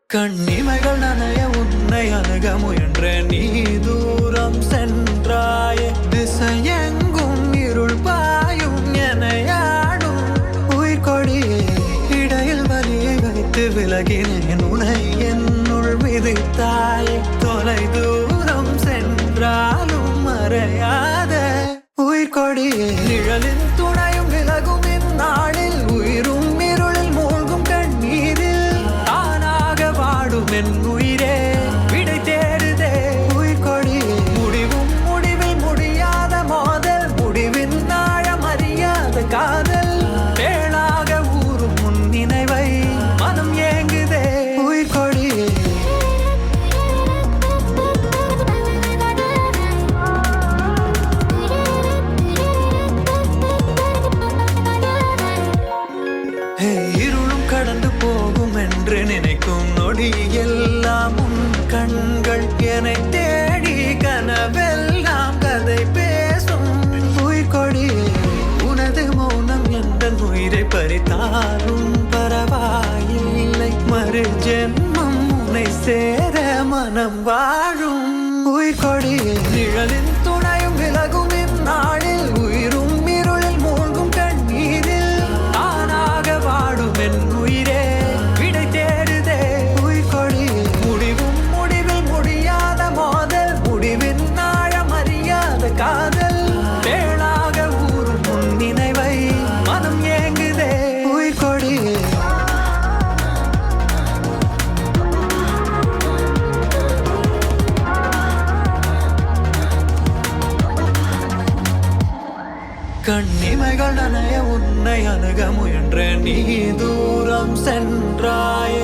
கண்ணிமைகள் நனைய உன்னை அணுக முயன்ற நீ தூரம் சென்றாயே திசையெங்கும் இருள் பாயும் எனையாடும் உயிர்கொடியே இடையில் வலியை வைத்து விலகினேன் உனை என்னுள் விதித்தாயே தொலை தூரம் சென்றாலும் மறையாத உயிர்கொடியே நிழலின் துணையும் விலகும் இந்நாளில் உயிரும் இருளில் மூழ்கும் கண்ணீரில் தானாக வாடும் என் உயிரே விடை தேடுதே உயிர்கொடியே முடிவும் முடிவில் முடியாத மோதல் முடிவின் ஆழம் அறியாத காதல் தேளாக ஊறும் முன் நினைவை மனம் ஏங்குதே உயிர்கொடியே இருளும் கடந்து போகும் என்று நினைக்கும் நொடி எல்லாம் உன் கண்கள் என்னை தேடி கனவெல்லாம் கதை பேசும் உயிர்கொடியே உனது மௌனம் எந்த உயிரை பறித்தாலும் பரவாயில்லை மறு ஜென்மம் உன்னை சேர மனம் வாழும் உயிர்கொடியே நிழலின் துணையும் விலகும் இந்நாளில் உயிரும் இருளில் மூழ்கும் கண்ணீரில் தானாக வாடும் என் உயிரே விடை தேடுதே உயிர்கொடியே முடிவும் முடிவில் முடியாத மோதல் முடிவின் ஆழம் அறியாத காதல் தேளாக ஊறும் முன் நினைவை மனம் ஏங்குதே உயிர்கொடியே கண்ணிமைகள் நனைய உன்னை அணுக முயன்ற நீ தூரம் சென்றாயே